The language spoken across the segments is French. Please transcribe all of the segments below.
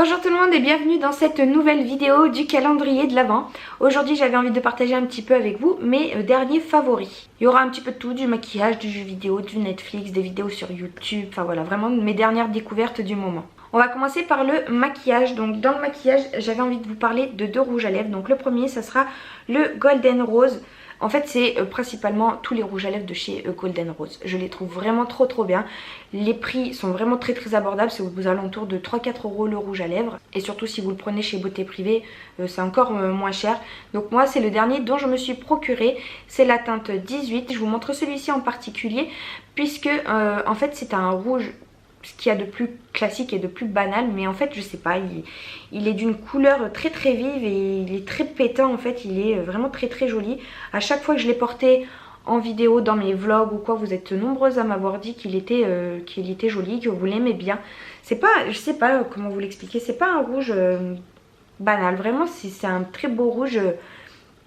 Bonjour tout le monde et bienvenue dans cette nouvelle vidéo du calendrier de l'Avent. Aujourd'hui j'avais envie de partager un petit peu avec vous mes derniers favoris. Il y aura un petit peu de tout, du maquillage, du jeu vidéo, du Netflix, des vidéos sur YouTube, enfin voilà, vraiment mes dernières découvertes du moment. On va commencer par le maquillage. Donc dans le maquillage j'avais envie de vous parler de deux rouges à lèvres. Donc le premier ça sera le Golden Rose. En fait c'est principalement tous les rouges à lèvres de chez Golden Rose. Je les trouve vraiment trop bien. Les prix sont vraiment très abordables. C'est aux alentours de 3-4 € le rouge à lèvres. Et surtout si vous le prenez chez Beauté Privée c'est encore moins cher. Donc moi c'est le dernier dont je me suis procuré. C'est la teinte 18. Je vous montre celui-ci en particulier puisque en fait c'est un rouge, ce qu'il y a de plus classique et de plus banal, mais en fait je sais pas, il est d'une couleur très vive et il est très pétant en fait, il est vraiment très joli. À chaque fois que je l'ai porté en vidéo dans mes vlogs ou quoi, vous êtes nombreuses à m'avoir dit qu'il était joli, que vous l'aimez bien. C'est pas, je sais pas comment vous l'expliquer, c'est pas un rouge banal, vraiment c'est un très beau rouge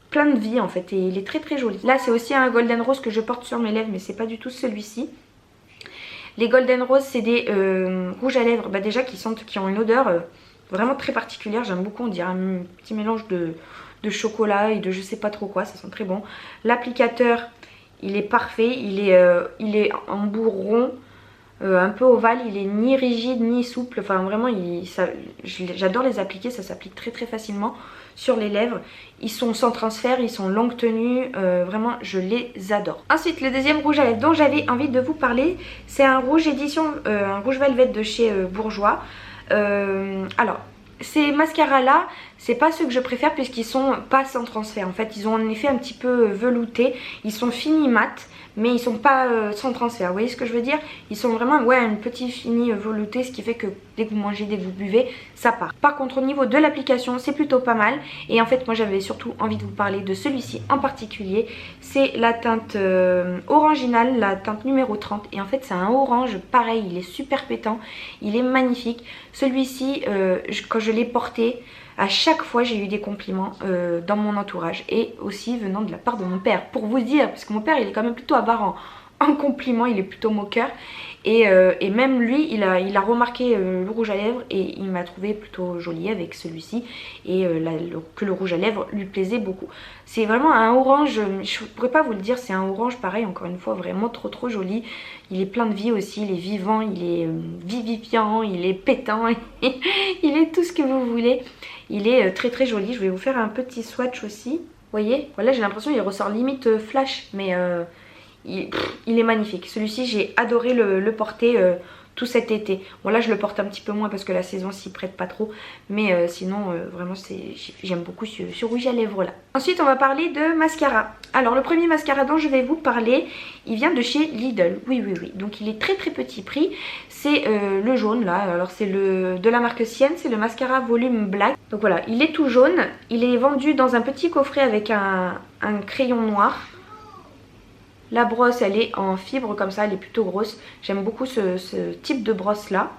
plein de vie en fait et il est très joli. Là c'est aussi un Golden Rose que je porte sur mes lèvres mais c'est pas du tout celui-ci. Les Golden Rose c'est des rouges à lèvres déjà qui ont une odeur vraiment très particulière. J'aime beaucoup, on dirait un petit mélange de chocolat et de je sais pas trop quoi, ça sent très bon. L'applicateur il est parfait, il est en bout rond, un peu ovale, il est ni rigide ni souple, enfin vraiment j'adore les appliquer, ça s'applique très facilement sur les lèvres. Ils sont sans transfert, ils sont longue tenue, vraiment je les adore. Ensuite le deuxième rouge à lèvres dont j'avais envie de vous parler, c'est un rouge édition, un rouge velvet de chez Bourjois. Alors ces mascaras là c'est pas ceux que je préfère puisqu'ils sont pas sans transfert. En fait ils ont un effet un petit peu velouté, ils sont fini mat mais ils sont pas sans transfert, vous voyez ce que je veux dire. Ils sont vraiment un petit fini velouté, ce qui fait que dès que vous mangez, dès que vous buvez, ça part. Par contre au niveau de l'application c'est plutôt pas mal. Et en fait moi j'avais surtout envie de vous parler de celui-ci en particulier. C'est la teinte Oranginal, la teinte numéro 30. Et en fait c'est un orange pareil, il est super pétant, il est magnifique. Celui-ci quand je l'ai porté, à chaque fois j'ai eu des compliments dans mon entourage et aussi venant de la part de mon père, pour vous dire, parce que mon père il est quand même plutôt avare en compliments, il est plutôt moqueur et même lui il a remarqué le rouge à lèvres et il m'a trouvé plutôt jolie avec celui-ci et que le rouge à lèvres lui plaisait beaucoup. C'est vraiment un orange, je pourrais pas vous le dire, c'est un orange pareil encore une fois vraiment trop joli. Il est plein de vie aussi, il est vivant, il est vivifiant, il est pétant, il est tout ce que vous voulez. Il est très joli. Je vais vous faire un petit swatch aussi. Vous voyez, voilà, j'ai l'impression qu'il ressort limite flash, mais il est magnifique. Celui-ci j'ai adoré le porter tout cet été. Bon là je le porte un petit peu moins parce que la saison s'y prête pas trop, mais sinon vraiment j'aime beaucoup ce rouge à lèvres là. Ensuite on va parler de mascara. Alors le premier mascara dont je vais vous parler, il vient de chez Lidl. Oui. Donc il est très petit prix. C'est le jaune là. Alors c'est de la marque Sienne, c'est le mascara volume black. Donc voilà, il est tout jaune. Il est vendu dans un petit coffret avec un crayon noir. La brosse elle est en fibre comme ça, elle est plutôt grosse. J'aime beaucoup ce type de brosse là.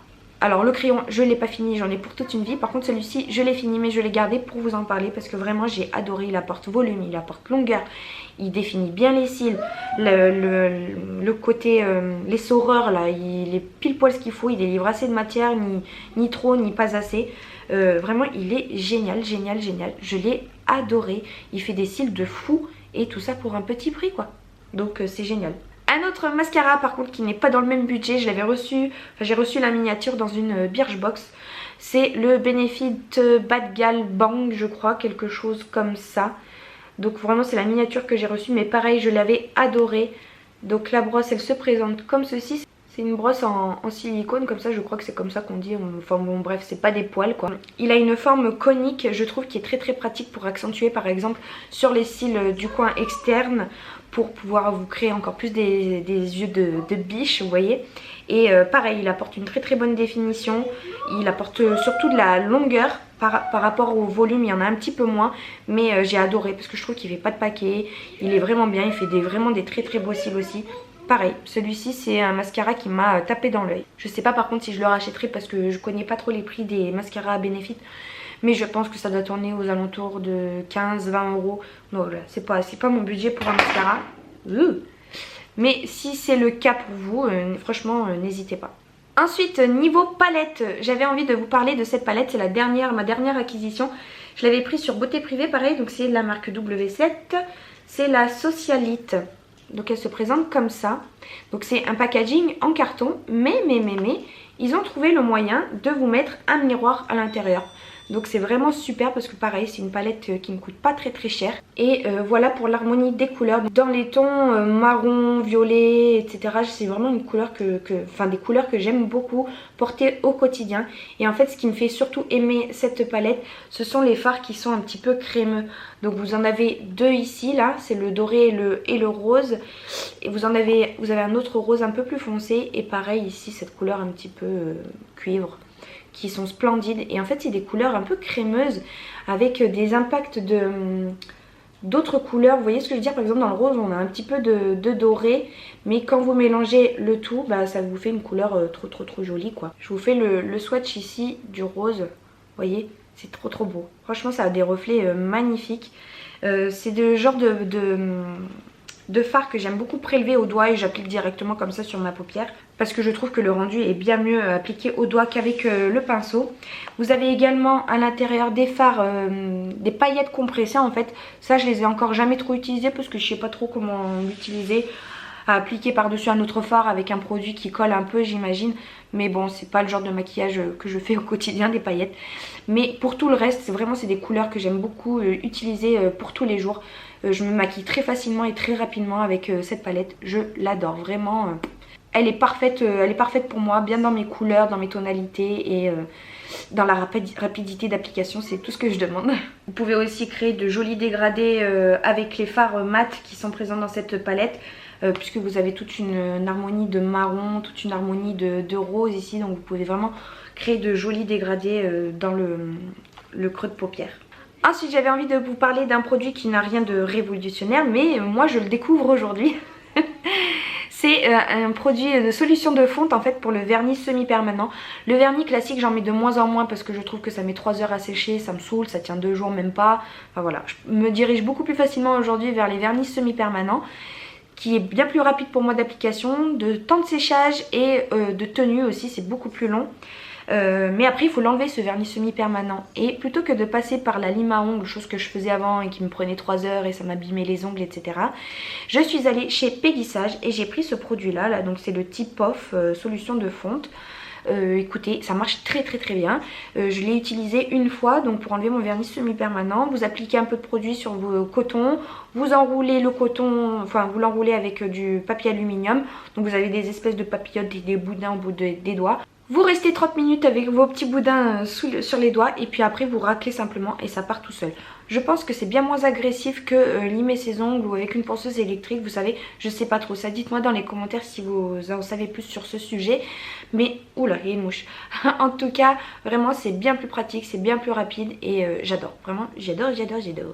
Alors le crayon je ne l'ai pas fini, j'en ai pour toute une vie. Par contre celui-ci je l'ai fini mais je l'ai gardé pour vous en parler parce que vraiment j'ai adoré. Il apporte volume, il apporte longueur, il définit bien les cils. Le côté, les saureurs là, il est pile poil ce qu'il faut. Il délivre assez de matière, ni trop ni pas assez. Vraiment il est génial. Je l'ai adoré. Il fait des cils de fou et tout ça pour un petit prix quoi. Donc c'est génial. Un autre mascara par contre qui n'est pas dans le même budget, je l'avais reçu, j'ai reçu la miniature dans une Birchbox. C'est le Benefit Bad Gal Bang je crois, quelque chose comme ça. Donc vraiment c'est la miniature que j'ai reçue mais pareil je l'avais adoré. Donc la brosse elle se présente comme ceci. C'est une brosse en silicone comme ça, je crois que c'est comme ça qu'on dit, enfin bon bref c'est pas des poils quoi. Il a une forme conique je trouve qui est très pratique pour accentuer par exemple sur les cils du coin externe pour pouvoir vous créer encore plus des yeux de biche vous voyez. Et pareil il apporte une très bonne définition, il apporte surtout de la longueur par rapport au volume, il y en a un petit peu moins mais j'ai adoré parce que je trouve qu'il fait pas de paquet, il est vraiment bien, il fait vraiment des très beaux cils aussi. Pareil, celui-ci c'est un mascara qui m'a tapé dans l'œil. Je sais pas par contre si je le rachèterai parce que je connais pas trop les prix des mascaras à Benefit. Mais je pense que ça doit tourner aux alentours de 15-20 €. Non voilà, c'est pas mon budget pour un mascara. Mais si c'est le cas pour vous, franchement n'hésitez pas. Ensuite, niveau palette, j'avais envie de vous parler de cette palette. C'est ma dernière acquisition. Je l'avais prise sur Beauté Privée, pareil. Donc c'est la marque W7. C'est la Socialite. Donc elle se présente comme ça. Donc c'est un packaging en carton. Mais, ils ont trouvé le moyen de vous mettre un miroir à l'intérieur. Donc c'est vraiment super parce que pareil, c'est une palette qui ne coûte pas très cher. Et voilà pour l'harmonie des couleurs. Dans les tons marron, violet, etc. C'est vraiment une couleur des couleurs que j'aime beaucoup porter au quotidien. Et en fait, ce qui me fait surtout aimer cette palette, ce sont les fards qui sont un petit peu crémeux. Donc vous en avez deux ici, là, c'est le doré et le rose. Et vous avez un autre rose un peu plus foncé. Et pareil ici, cette couleur un petit peu cuivre, qui sont splendides. Et en fait c'est des couleurs un peu crémeuses avec des impacts d'autres couleurs. Vous voyez ce que je veux dire? Par exemple dans le rose on a un petit peu de doré, mais quand vous mélangez le tout, bah, ça vous fait une couleur trop jolie quoi. Je vous fais le swatch ici du rose. Vous voyez, c'est trop beau. Franchement ça a des reflets magnifiques. C'est le genre de fard que j'aime beaucoup prélever au doigt et j'applique directement comme ça sur ma paupière parce que je trouve que le rendu est bien mieux appliqué au doigt qu'avec le pinceau. Vous avez également à l'intérieur des fards, des paillettes compressées en fait. Ça je les ai encore jamais trop utilisées parce que je sais pas trop comment l'utiliser. À appliquer par-dessus un autre fard avec un produit qui colle un peu j'imagine. Mais bon, c'est pas le genre de maquillage que je fais au quotidien, des paillettes. Mais pour tout le reste, c'est des couleurs que j'aime beaucoup utiliser pour tous les jours. Je me maquille très facilement et très rapidement avec cette palette. Je l'adore vraiment. Elle est parfaite pour moi, bien dans mes couleurs, dans mes tonalités et dans la rapidité d'application, c'est tout ce que je demande. Vous pouvez aussi créer de jolis dégradés avec les fards mat qui sont présents dans cette palette. Puisque vous avez toute une harmonie de marron, toute une harmonie de rose ici. Donc vous pouvez vraiment créer de jolis dégradés dans le creux de paupière. Ensuite j'avais envie de vous parler d'un produit qui n'a rien de révolutionnaire, mais moi je le découvre aujourd'hui. C'est un produit de solution de fonte en fait pour le vernis semi-permanent. Le vernis classique j'en mets de moins en moins parce que je trouve que ça met 3 heures à sécher, ça me saoule, ça tient 2 jours même pas. Enfin voilà, je me dirige beaucoup plus facilement aujourd'hui vers les vernis semi-permanents, qui est bien plus rapide pour moi d'application, de temps de séchage et de tenue aussi, c'est beaucoup plus long. Mais après il faut l'enlever ce vernis semi-permanent. Et plutôt que de passer par la lime à ongles, chose que je faisais avant et qui me prenait 3 heures et ça m'abîmait les ongles etc. Je suis allée chez Peggy Sage et j'ai pris ce produit là, donc c'est le Tip Off solution de fonte. Écoutez, ça marche très bien. Je l'ai utilisé une fois donc pour enlever mon vernis semi-permanent. Vous appliquez un peu de produit sur vos cotons, vous enroulez le coton, enfin vous l'enroulez avec du papier aluminium. Donc vous avez des espèces de papillotes et des boudins au bout des doigts. Vous restez 30 minutes avec vos petits boudins sur les doigts et puis après vous raclez simplement et ça part tout seul. Je pense que c'est bien moins agressif que limer ses ongles ou avec une ponceuse électrique, vous savez, je sais pas trop ça. Dites-moi dans les commentaires si vous en savez plus sur ce sujet. Mais, oula, il y a une mouche. En tout cas, vraiment c'est bien plus pratique, c'est bien plus rapide et j'adore. Vraiment, j'adore.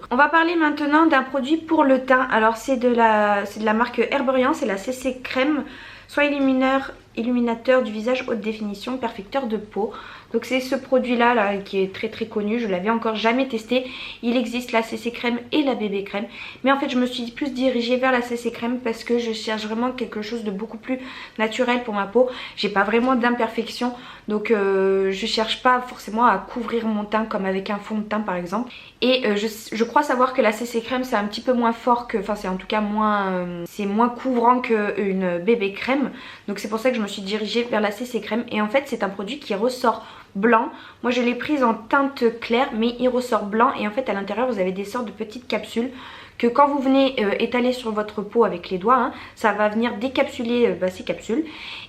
On va parler maintenant d'un produit pour le teint. Alors c'est de la marque Herborian, c'est la CC Crème. Soit illuminateur du visage haute définition, perfecteur de peau. Donc c'est ce produit là qui est très connu, je l'avais encore jamais testé. Il existe la CC crème et la bébé crème, mais en fait je me suis plus dirigée vers la CC crème parce que je cherche vraiment quelque chose de beaucoup plus naturel pour ma peau. J'ai pas vraiment d'imperfection, donc je cherche pas forcément à couvrir mon teint comme avec un fond de teint par exemple. Et je crois savoir que la CC crème c'est un petit peu moins fort que, enfin c'est en tout cas moins, c'est moins couvrant qu'une bébé crème. Donc c'est pour ça que je me suis dirigée vers la CC crème. Et en fait c'est un produit qui ressort blanc. Moi je l'ai prise en teinte claire mais il ressort blanc. Et en fait à l'intérieur vous avez des sortes de petites capsules que quand vous venez étaler sur votre peau avec les doigts, hein, ça va venir décapsuler ces capsules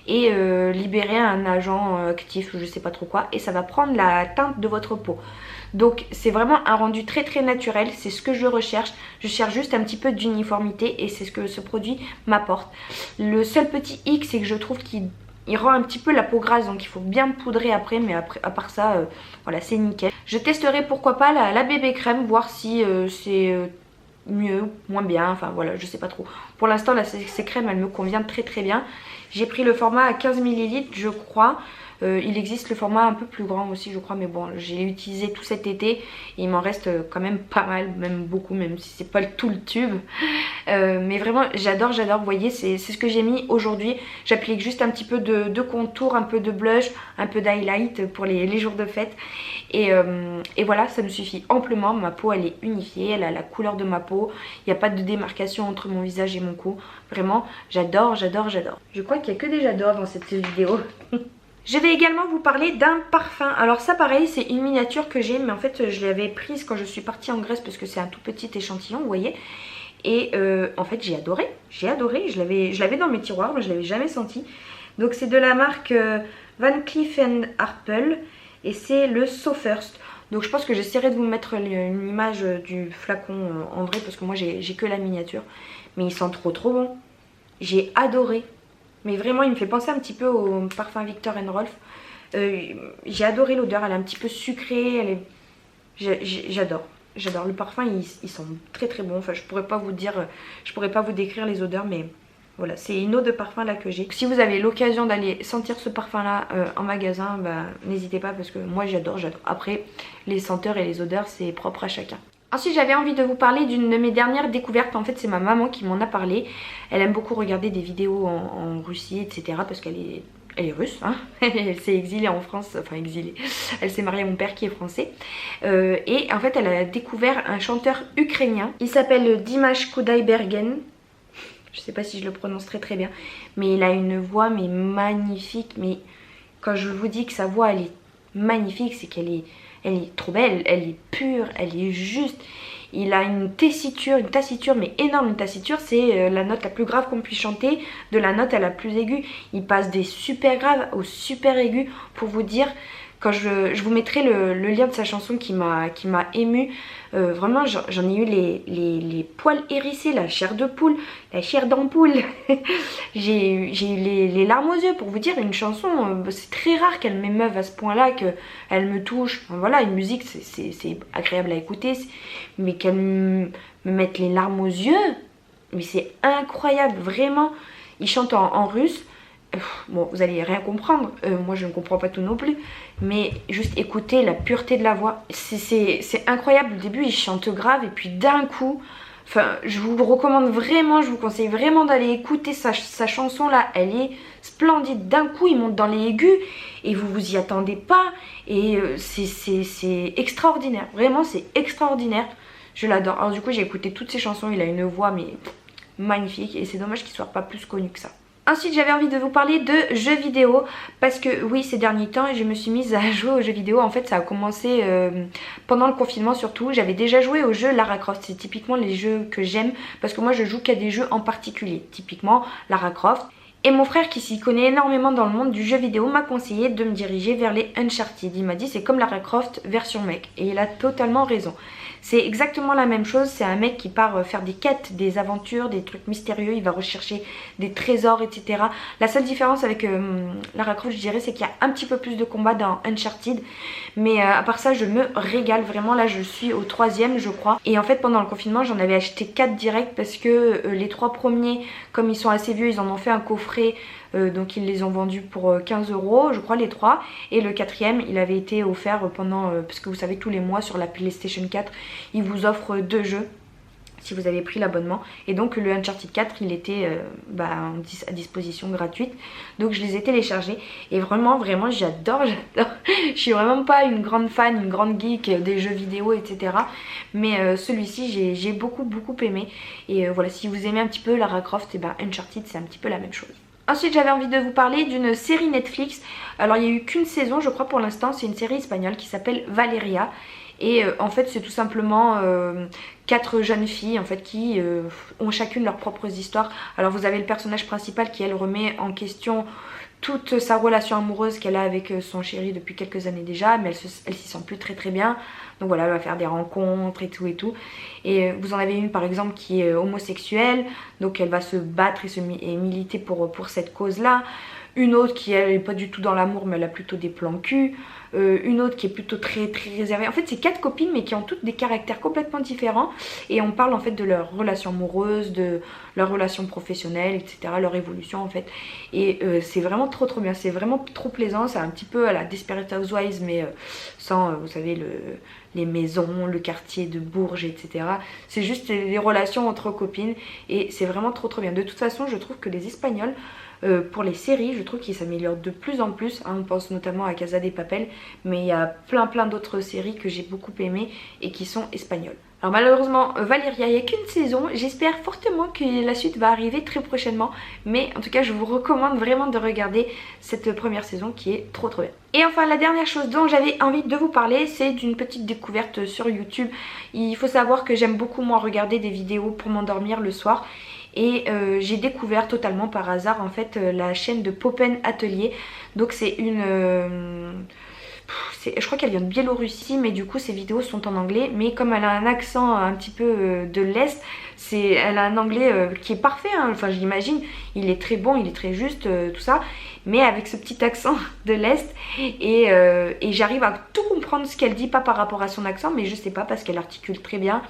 et libérer un agent actif, je sais pas trop quoi, et ça va prendre la teinte de votre peau. Donc c'est vraiment un rendu très naturel, c'est ce que je recherche. Je cherche juste un petit peu d'uniformité et c'est ce que ce produit m'apporte. Le seul petit hic c'est que je trouve qu'il rend un petit peu la peau grasse, donc il faut bien poudrer après, mais après, à part ça, voilà, c'est nickel. Je testerai pourquoi pas la bébé crème, voir si c'est mieux, moins bien, enfin voilà, je sais pas trop. Pour l'instant la CC crème elle me convient très bien. J'ai pris le format à 15 ml je crois. Il existe le format un peu plus grand aussi je crois, mais bon j'ai utilisé tout cet été et il m'en reste quand même pas mal, même beaucoup, même si c'est pas tout le tube. Mais vraiment j'adore, vous voyez c'est ce que j'ai mis aujourd'hui. J'applique juste un petit peu de contour, un peu de blush, un peu d'highlight pour les jours de fête. Et voilà, ça me suffit amplement. Ma peau elle est unifiée, elle a la couleur de ma peau, il n'y a pas de démarcation entre mon visage et mon cou. Vraiment j'adore. Je crois qu'il n'y a que des j'adore dans cette vidéo. Je vais également vous parler d'un parfum. Alors ça pareil, c'est une miniature que j'ai, mais en fait je l'avais prise quand je suis partie en Grèce parce que c'est un tout petit échantillon, vous voyez. Et en fait j'ai adoré, je l'avais dans mes tiroirs mais je l'avais jamais senti. Donc c'est de la marque Van Cleef & Arpels et c'est le So First. Donc je pense que j'essaierai de vous mettre une image du flacon en vrai parce que moi j'ai que la miniature. Mais il sent trop bon. J'ai adoré. Mais vraiment il me fait penser un petit peu au parfum Viktor & Rolf. J'ai adoré l'odeur, elle est un petit peu sucrée, j'adore. J'adore le parfum, il sent très bon. Enfin je pourrais pas vous dire, je pourrais pas vous décrire les odeurs, mais voilà, c'est une eau de parfum là que j'ai. Si vous avez l'occasion d'aller sentir ce parfum là en magasin, bah, n'hésitez pas parce que moi j'adore. Après les senteurs et les odeurs c'est propre à chacun. Ensuite j'avais envie de vous parler d'une de mes dernières découvertes. En fait c'est ma maman qui m'en a parlé. Elle aime beaucoup regarder des vidéos en Russie etc. parce qu'elle est russe, hein. Elle s'est exilée en France, enfin exilée, elle s'est mariée à mon père qui est français. Et en fait elle a découvert un chanteur ukrainien. Il s'appelle Dimash Kudaibergen. Je sais pas si je le prononce très bien. Mais il a une voix mais magnifique. Mais quand je vous dis que sa voix elle est magnifique, c'est qu'elle est trop belle, elle est pure, elle est juste. Il a une tessiture mais énorme. Une tessiture c'est la note la plus grave qu'on puisse chanter, de la note à la plus aiguë. Il passe des super graves aux super aigus. Pour vous dire, quand je vous mettrai le lien de sa chanson qui m'a émue. Vraiment j'en ai eu les poils hérissés, la chair de poule, la chair d'ampoule. J'ai eu les larmes aux yeux. Pour vous dire, une chanson, c'est très rare qu'elle m'émeuve à ce point là, qu'elle me touche. Enfin, voilà, une musique c'est agréable à écouter, mais qu'elle me mette les larmes aux yeux, mais c'est incroyable, vraiment. Il chante en russe. Bon, vous allez rien comprendre, moi je ne comprends pas tout non plus, mais juste écoutez la pureté de la voix, c'est incroyable. Au début il chante grave et puis d'un coup, enfin je vous recommande vraiment, je vous conseille vraiment d'aller écouter sa chanson là, elle est splendide. D'un coup il monte dans les aigus et vous vous y attendez pas et c'est extraordinaire, vraiment c'est extraordinaire, je l'adore. Alors du coup j'ai écouté toutes ses chansons, il a une voix mais magnifique et c'est dommage qu'il soit pas plus connu que ça. Ensuite j'avais envie de vous parler de jeux vidéo parce que oui ces derniers temps je me suis mise à jouer aux jeux vidéo. En fait ça a commencé pendant le confinement surtout. J'avais déjà joué aux jeux Lara Croft, c'est typiquement les jeux que j'aime parce que moi je joue qu'à des jeux en particulier, typiquement Lara Croft. Et mon frère qui s'y connaît énormément dans le monde du jeu vidéo m'a conseillé de me diriger vers les Uncharted. Il m'a dit c'est comme Lara Croft version mec et il a totalement raison. C'est exactement la même chose, c'est un mec qui part faire des quêtes, des aventures, des trucs mystérieux, il va rechercher des trésors, etc. La seule différence avec Lara Croft, je dirais, c'est qu'il y a un petit peu plus de combats dans Uncharted. Mais à part ça, je me régale vraiment. Là, je suis au 3e, je crois. Et en fait, pendant le confinement, j'en avais acheté 4 direct parce que les 3 premiers, comme ils sont assez vieux, ils en ont fait un coffret. Donc ils les ont vendus pour 15 €, je crois, les 3. Et le 4e il avait été offert pendant, parce que vous savez tous les mois sur la PlayStation 4 ils vous offrent 2 jeux si vous avez pris l'abonnement. Et donc le Uncharted 4 il était à disposition gratuite. Donc je les ai téléchargés et vraiment j'adore. Je suis vraiment pas une grande fan, une grande geek des jeux vidéo etc. Mais celui-ci j'ai beaucoup aimé. Et voilà, si vous aimez un petit peu Lara Croft, et Uncharted c'est un petit peu la même chose. Ensuite j'avais envie de vous parler d'une série Netflix. Alors il n'y a eu qu'une saison je crois pour l'instant. C'est une série espagnole qui s'appelle Valeria. Et en fait c'est tout simplement 4 jeunes filles en fait qui ont chacune leurs propres histoires. Alors vous avez le personnage principal qui elle remet en question toute sa relation amoureuse qu'elle a avec son chéri depuis quelques années déjà, mais elle s'y sent plus très bien. Donc voilà, elle va faire des rencontres et tout. Et vous en avez une par exemple qui est homosexuelle, donc elle va se battre et militer pour cette cause là. une autre qui elle est pas du tout dans l'amour mais elle a plutôt des plans cul, une autre qui est plutôt très réservée. En fait c'est 4 copines mais qui ont toutes des caractères complètement différents et on parle en fait de leur relation amoureuse, de leur relation professionnelle, etc., leur évolution en fait. Et c'est vraiment trop bien, c'est vraiment trop plaisant, c'est un petit peu à la Desperate Housewives mais sans vous savez les maisons, le quartier de Bourges, etc. C'est juste les relations entre copines et c'est vraiment trop bien. De toute façon je trouve que les Espagnols pour les séries, je trouve qu'ils s'améliorent de plus en plus, hein, on pense notamment à Casa de Papel, mais il y a plein d'autres séries que j'ai beaucoup aimées et qui sont espagnoles. Alors malheureusement Valyria il n'y a qu'une saison, j'espère fortement que la suite va arriver très prochainement, mais en tout cas je vous recommande vraiment de regarder cette première saison qui est trop bien. Et enfin la dernière chose dont j'avais envie de vous parler, c'est d'une petite découverte sur YouTube. Il faut savoir que j'aime beaucoup moi regarder des vidéos pour m'endormir le soir. Et j'ai découvert totalement par hasard en fait la chaîne de Poppen Atelier. Donc c'est une... je crois qu'elle vient de Biélorussie mais du coup ses vidéos sont en anglais. Mais comme elle a un accent un petit peu de l'Est, elle a un anglais qui est parfait, hein. Enfin j'imagine, il est très bon, il est très juste, tout ça. Mais avec ce petit accent de l'Est et j'arrive à tout comprendre ce qu'elle dit, pas par rapport à son accent mais je sais pas parce qu'elle articule très bien.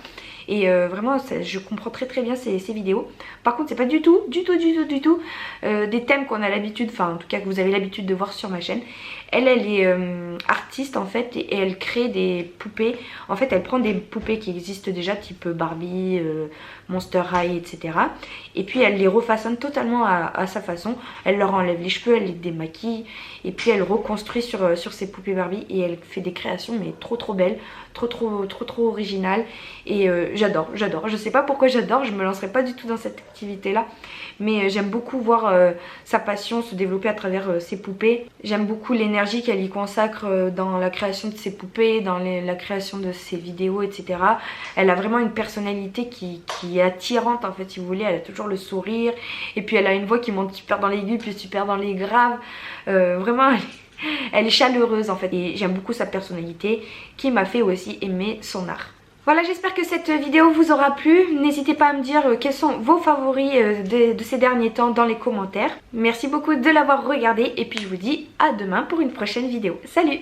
Et vraiment je comprends très bien ces vidéos. Par contre c'est pas du tout des thèmes qu'on a l'habitude, enfin en tout cas que vous avez l'habitude de voir sur ma chaîne. Elle est artiste en fait et elle crée des poupées. En fait elle prend des poupées qui existent déjà type Barbie, Monster High, etc. Et puis elle les refaçonne totalement à sa façon. Elle leur enlève les cheveux, elle les démaquille et puis elle reconstruit sur ses poupées Barbie et elle fait des créations mais trop belles, trop originales. Et j'adore. Je sais pas pourquoi j'adore, je me lancerai pas du tout dans cette activité là. Mais j'aime beaucoup voir sa passion se développer à travers ses poupées. J'aime beaucoup l'énergie qu'elle y consacre dans la création de ses poupées, dans la création de ses vidéos, etc. Elle a vraiment une personnalité qui est attirante en fait si vous voulez. Elle a toujours le sourire et puis elle a une voix qui monte super dans l'aigu puis super dans les graves. Vraiment elle est chaleureuse en fait et j'aime beaucoup sa personnalité qui m'a fait aussi aimer son art. Voilà, j'espère que cette vidéo vous aura plu. N'hésitez pas à me dire quels sont vos favoris de ces derniers temps dans les commentaires. Merci beaucoup de l'avoir regardé et puis je vous dis à demain pour une prochaine vidéo. Salut!